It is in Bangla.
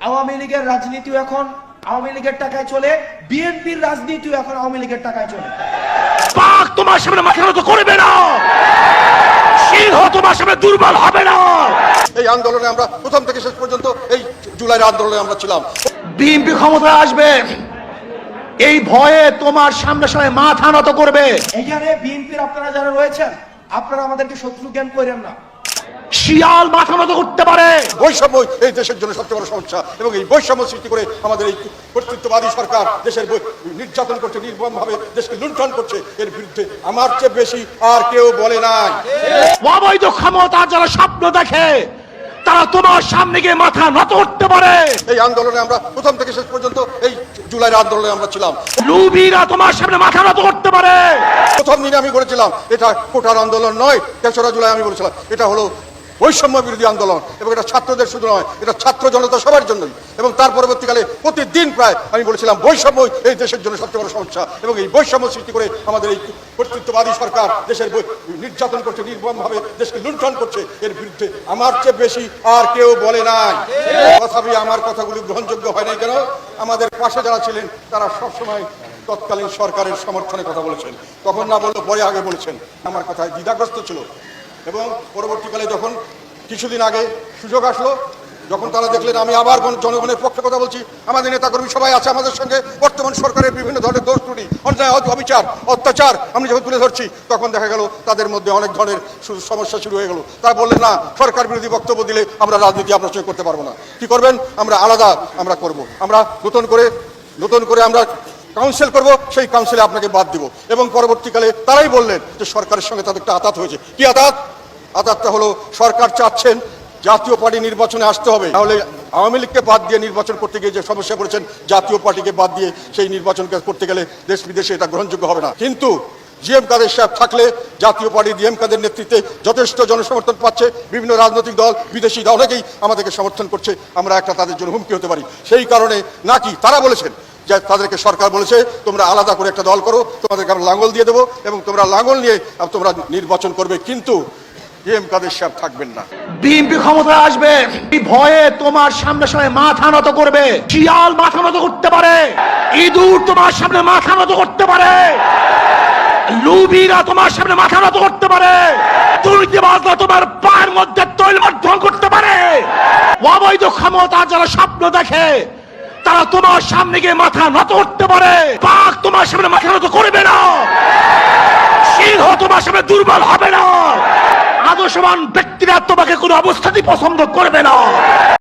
আওয়ামী লীগের রাজনীতিও এখন আওয়ামী লীগের টাকায় চলে, বিএনপির রাজনীতিও এখন আওয়ামী লীগের টাকায় চলে। পাক তোমার সামনে মাথা নত করবে না, সিংহ তোমার সামনে দুর্বল হবে না। এই আন্দোলনে আমরা প্রথম থেকে শেষ পর্যন্ত এই জুলাইয়ের আন্দোলনে আমরা ছিলাম। বিএনপি ক্ষমতায় আসবে এই ভয়ে তোমার সামনে সামনে মাথা নত করবে। এখানে বিএনপির আপনারা যারা রয়েছেন, আপনারা আমাদেরকে শত্রু জ্ঞান করেন না। শিয়াল মাথা নত করতে পারে। বৈষম্য এই দেশের জন্য সবচেয়ে বড় সমস্যা, এবং এই বৈষম্য সৃষ্টি করে আমাদের এই কর্তৃত্ববাদী সরকার দেশের নির্যাতন করছে, নির্মমভাবে দেশকে লুণ্ঠন করছে। এর বিরুদ্ধে আমার চেয়ে বেশি আর কেউ বলে নাই। অবৈধ ক্ষমতা যারা স্বপ্ন দেখে তারা তোমার সামনে গিয়ে মাথা নত করতে পারে। এই আন্দোলনে আমরা প্রথম থেকে শেষ পর্যন্ত এই জুলাইয়ের আন্দোলনে আমরা ছিলাম। লুবিরা তোমার সামনে মাথা নত করতে পারে। প্রথম দিনে আমি বলেছিলাম এটা কোটার আন্দোলন নয়, ৩রা জুলাই আমি বলেছিলাম এটা হলো বৈষম্য বিরোধী আন্দোলন, এবং এটা ছাত্রদের শুধু নয়, এটা ছাত্র জনতা সবার জন্যই। এবং তার পরবর্তীকালে প্রতিদিন প্রায় আমি বলেছিলাম বৈষম্য এই দেশের জন্য সবচেয়ে বড় সমস্যা, এবং এই বৈষম্য সৃষ্টি করে আমাদের এই কর্তৃত্ববাদী সরকার দেশের নির্যাতন করছে, নির্মমভাবে দেশকে লুণ্ঠন করছে। এর বিরুদ্ধে আমার চেয়ে বেশি আর কেউ বলে নাই। তথাপি আমার কথাগুলি গ্রহণযোগ্য হয় নাই কেন? আমাদের পাশে যারা ছিলেন তারা সবসময় তৎকালীন সরকারের সমর্থনে কথা বলেছেন, তখন না বললে পরে আগে বলেছেন। আমার কথায় দ্বিধাগ্রস্ত ছিল, এবং পরবর্তীকালে যখন কিছুদিন আগে সুযোগ আসলো, যখন তারা দেখলেন আমি আবার জনগণের পক্ষে কথা বলছি, আমাদের নেতাকর্মী সবাই আছে আমাদের সঙ্গে, বর্তমান সরকারের বিভিন্ন ধরনের দোষ ত্রুটি, অন্যায়, অবিচার, অত্যাচার আমি যখন তুলে ধরছি, তখন দেখা গেল তাদের মধ্যে অনেক ধরনের সমস্যা শুরু হয়ে গেল। তারা বললেন না, সরকার বিরোধী বক্তব্য দিলে আমরা রাজনীতি আপনার সঙ্গে করতে পারবো না। কি করবেন? আমরা আলাদা আমরা করব, আমরা নতুন করে আমরা কাউন্সিল করব, সেই কাউন্সিলে আপনাকে বাদ দিব। এবং পরবর্তীকালে তারাই বললেন যে সরকারের সঙ্গে তাদের একটা আঘাত হয়েছে। কি আঘাত? আঘাতটা হলো সরকার চাচ্ছেন জাতীয় পার্টি নির্বাচনে আসতে হবে, তাহলে আওয়ামী লীগকে বাদ দিয়ে নির্বাচন করতে গিয়ে যে সমস্যা পড়েছেন, জাতীয় পার্টিকে বাদ দিয়ে সেই নির্বাচন করতে গেলে দেশ বিদেশে এটা গ্রহণযোগ্য হবে না। কিন্তু জিএম কাদের সাহেব থাকলে জাতীয় পার্টি জিএম কাদের নেতৃত্বে যথেষ্ট জনসমর্থন পাচ্ছে, বিভিন্ন রাজনৈতিক দল, বিদেশি দল অনেকেই আমাদেরকে সমর্থন করছে, আমরা একটা তাদের জন্য হুমকি হতে পারি। সেই কারণে নাকি তারা বলেছেন যে তাদেরকে সরকার বলেছে তোমরা আলাদা করে একটা দল করো, তোমাদেরকে আমরা লাঙ্গল দিয়ে দেবো এবং তোমরা লাঙ্গল নিয়ে তোমরা নির্বাচন করবে, কিন্তু জিএম কাদের সাহেব থাকবেন না। বিএনপি ক্ষমতায় আসবে এই ভয়ে তোমার সামনে সামনে মাথা নত করবে। শিয়াল মাথা নত করতে পারে, ইঁদুর তোমার সামনে মাথা নত করতে পারে, লুবিরা তোমার সামনে মাথা নত করতে পারে, দুর্নীতিবাজরা তোমার পায়ের মধ্যে তৈলবর্ধন করতে পারে। অবৈধ ক্ষমতা যারা স্বপ্ন দেখে তারা তোমার সামনে গিয়ে মাথা নত করতে পারে। পাক তোমার সামনে মাথা নত করবে না, সিংহ তোমার সামনে দুর্বল হবে না। আদর্শবান ব্যক্তিরা তোমাকে কোনো অবস্থাতেই পছন্দ করবে না।